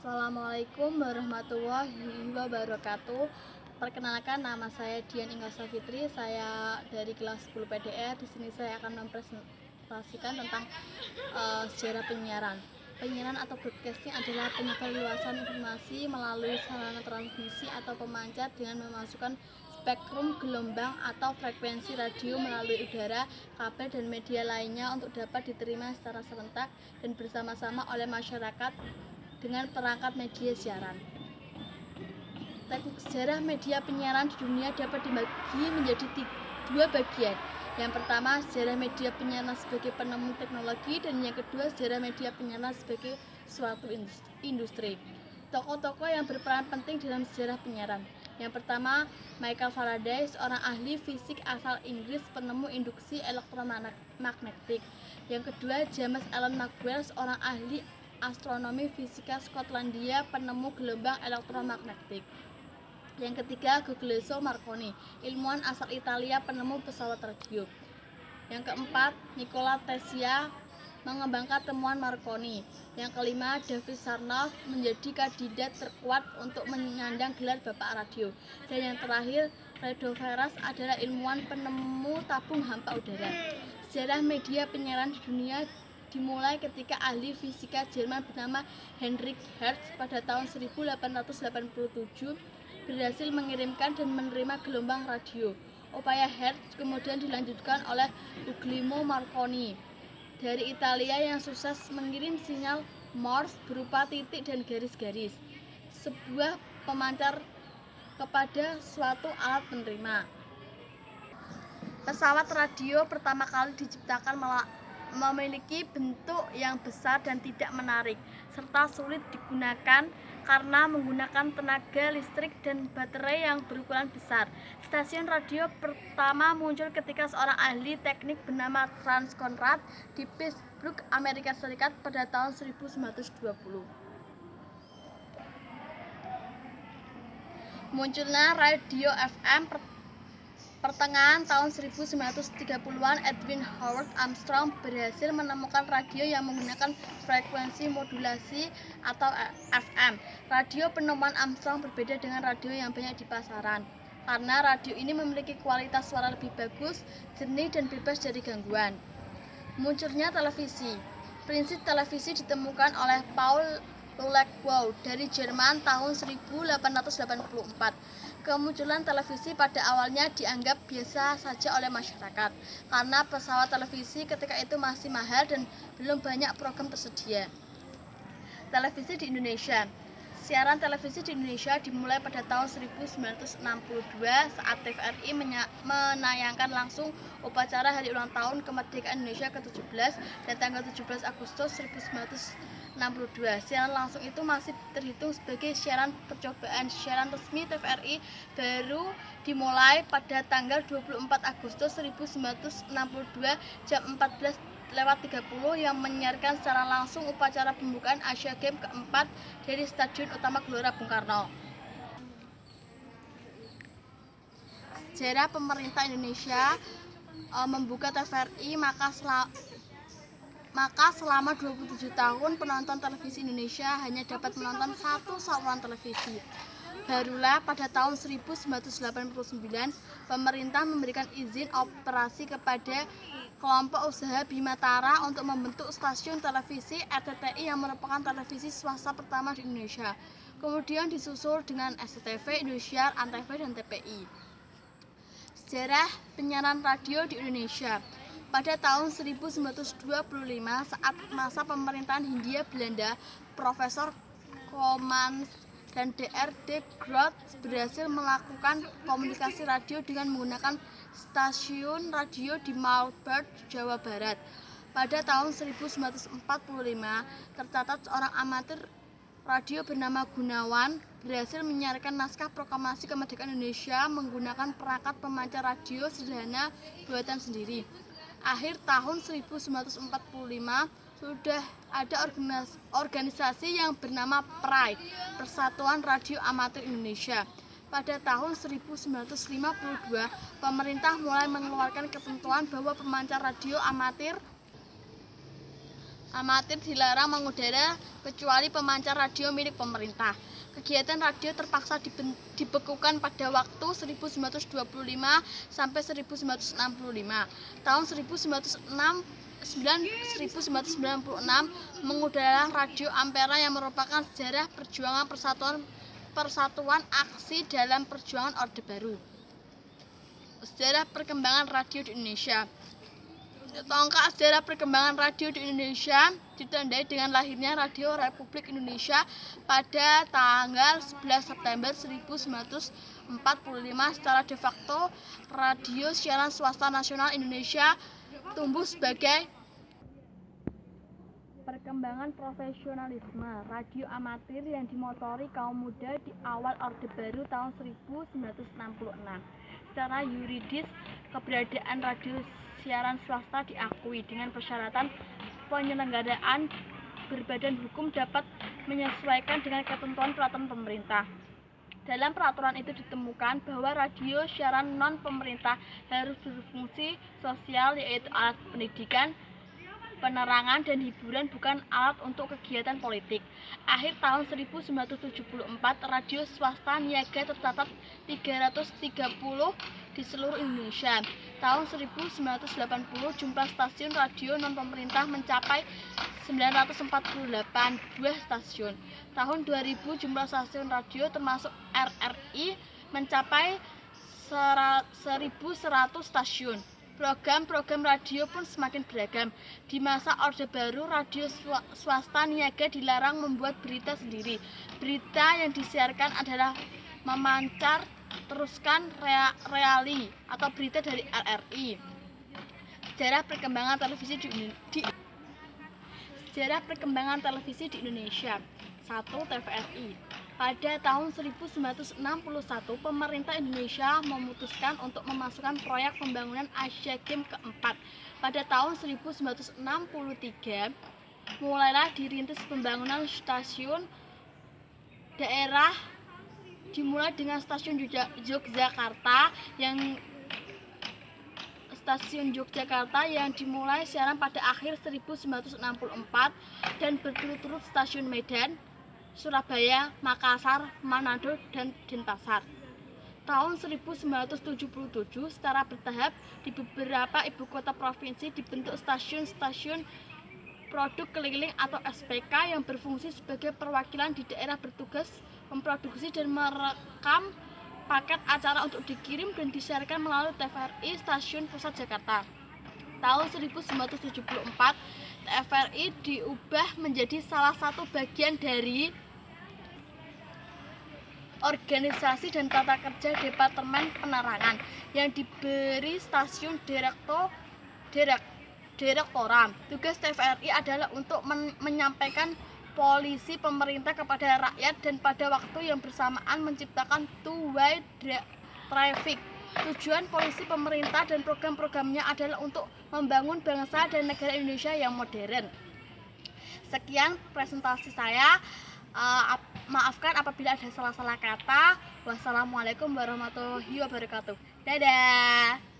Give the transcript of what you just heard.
Assalamualaikum warahmatullahi wabarakatuh. Perkenalkan, nama saya Dian Ingga Safitri. Saya dari kelas 10 PDR. Di sini saya akan mempresentasikan tentang sejarah penyiaran. Penyiaran atau broadcasting adalah penyebar luasan informasi melalui sarana transmisi atau pemancar dengan memasukkan spektrum gelombang atau frekuensi radio melalui udara, kabel, dan media lainnya untuk dapat diterima secara serentak dan bersama-sama oleh masyarakat dengan perangkat media siaran. Teknik sejarah media penyiaran di dunia dapat dibagi menjadi dua bagian. Yang pertama, sejarah media penyiaran sebagai penemu teknologi, dan yang kedua, sejarah media penyiaran sebagai suatu industri. Tokoh-tokoh yang berperan penting dalam sejarah penyiaran. Yang pertama, Michael Faraday, seorang ahli fisik asal Inggris, penemu induksi elektromagnetik. Yang kedua, James Allan Maxwell, seorang ahli astronomi fisika Skotlandia, penemu gelombang elektromagnetik. Yang ketiga, Guglielmo Marconi, ilmuwan asal Italia, penemu pesawat radio. Yang keempat, Nikola Tesla, mengembangkan temuan Marconi. Yang kelima, David Sarnoff, menjadi kandidat terkuat untuk menyandang gelar Bapak Radio. Dan yang terakhir, Rudolf Heras adalah ilmuwan penemu tabung hampa udara. Sejarah media penyiaran di dunia dimulai ketika ahli fisika Jerman bernama Heinrich Hertz pada tahun 1887 berhasil mengirimkan dan menerima gelombang radio. Upaya Hertz kemudian dilanjutkan oleh Guglielmo Marconi dari Italia yang sukses mengirim sinyal Morse berupa titik dan garis-garis, sebuah pemancar kepada suatu alat penerima. Pesawat radio pertama kali diciptakan memiliki bentuk yang besar dan tidak menarik, serta sulit digunakan karena menggunakan tenaga listrik dan baterai yang berukuran besar. Stasiun radio pertama muncul ketika seorang ahli teknik bernama Franz Conrad di Pittsburgh, Amerika Serikat pada tahun 1920. Munculnya radio FM pertengahan tahun 1930-an, Edwin Howard Armstrong berhasil menemukan radio yang menggunakan frekuensi modulasi atau FM. Radio penemuan Armstrong berbeda dengan radio yang banyak di pasaran, karena radio ini memiliki kualitas suara lebih bagus, jernih, dan bebas dari gangguan. Munculnya televisi. Prinsip televisi ditemukan oleh Paul Lulekwow dari Jerman tahun 1884. Kemunculan televisi pada awalnya dianggap biasa saja oleh masyarakat, karena pesawat televisi ketika itu masih mahal dan belum banyak program tersedia. Televisi di Indonesia. Siaran televisi di Indonesia dimulai pada tahun 1962 saat TVRI menayangkan langsung upacara hari ulang tahun kemerdekaan Indonesia ke-17 dan tanggal 17 Agustus 1962. Siaran langsung itu masih terhitung sebagai siaran percobaan. Siaran resmi TVRI baru dimulai pada tanggal 24 Agustus 1962 jam 14:30 yang menyiarkan secara langsung upacara pembukaan Asia Games keempat dari Stadion Utama Gelora Bung Karno. Sejarah pemerintah Indonesia membuka TVRI, maka selama 27 tahun penonton televisi Indonesia hanya dapat menonton satu saluran televisi. Barulah pada tahun 1989 pemerintah memberikan izin operasi kepada kelompok usaha Bimatara untuk membentuk stasiun televisi RCTI yang merupakan televisi swasta pertama di Indonesia. Kemudian disusul dengan SCTV, Indosiar, Antv, dan TPI. Sejarah penyiaran radio di Indonesia. Pada tahun 1925 saat masa pemerintahan Hindia Belanda, Profesor Komans dan Dr. de Groot berhasil melakukan komunikasi radio dengan menggunakan stasiun radio di Marburg, Jawa Barat. Pada tahun 1945 tercatat seorang amatir radio bernama Gunawan berhasil menyiarkan naskah proklamasi kemerdekaan Indonesia menggunakan perangkat pemancar radio sederhana buatan sendiri. Akhir tahun 1945 sudah ada organisasi yang bernama PRI, Persatuan Radio Amatir Indonesia. Pada tahun 1952, pemerintah mulai mengeluarkan ketentuan bahwa pemancar radio amatir amatir dilarang mengudara kecuali pemancar radio milik pemerintah. Kegiatan radio terpaksa dibekukan pada waktu 1925 sampai 1965. Tahun 1996 mengudara radio Ampera yang merupakan sejarah perjuangan persatuan aksi dalam perjuangan Orde Baru. Sejarah perkembangan radio di Indonesia. Tonggak sejarah perkembangan radio di Indonesia ditandai dengan lahirnya Radio Republik Indonesia pada tanggal 11 September 1945 secara de facto. Radio siaran swasta nasional Indonesia tumbuh sebagai perkembangan profesionalisme radio amatir yang dimotori kaum muda di awal Orde Baru tahun 1966. Secara yuridis, keberadaan radio siaran swasta diakui dengan persyaratan penyelenggaraan berbadan hukum dapat menyesuaikan dengan ketentuan peraturan pemerintah. Dalam peraturan itu ditemukan bahwa radio siaran non-pemerintah harus berfungsi sosial, yaitu alat pendidikan, penerangan, dan hiburan, bukan alat untuk kegiatan politik. Akhir tahun 1974, radio swasta niaga tercatat 330 di seluruh Indonesia. Tahun 1980, jumlah stasiun radio non-pemerintah mencapai 948 buah stasiun. Tahun 2000, jumlah stasiun radio termasuk RRI mencapai 1.100 stasiun. Program-program radio pun semakin beragam. Di masa Orde Baru, radio swasta niaga dilarang membuat berita sendiri. Berita yang disiarkan adalah memancar teruskan reali atau berita dari RRI. Sejarah perkembangan televisi di Indonesia. 1. TVRI. Pada tahun 1961, pemerintah Indonesia memutuskan untuk memasukkan proyek pembangunan Asia Games keempat. Pada tahun 1963, mulailah dirintis pembangunan stasiun daerah, dimulai dengan stasiun Yogyakarta yang dimulai siaran pada akhir 1964 dan berturut-turut stasiun Medan, Surabaya, Makassar, Manado, dan Denpasar. Tahun 1977, secara bertahap di beberapa ibu kota provinsi dibentuk stasiun-stasiun produk keliling atau SPK yang berfungsi sebagai perwakilan di daerah, bertugas memproduksi dan merekam paket acara untuk dikirim dan disiarkan melalui TVRI Stasiun Pusat Jakarta. Tahun 1974, TVRI diubah menjadi salah satu bagian dari organisasi dan tata kerja Departemen Penerangan yang diberi stasiun direktorat. Tugas TVRI adalah untuk menyampaikan polisi pemerintah kepada rakyat dan pada waktu yang bersamaan menciptakan two-way traffic. Tujuan polisi pemerintah dan program-programnya adalah untuk membangun bangsa dan negara Indonesia yang modern. Sekian presentasi saya. Maafkan apabila ada salah-salah kata. Wassalamualaikum warahmatullahi wabarakatuh. Dadah.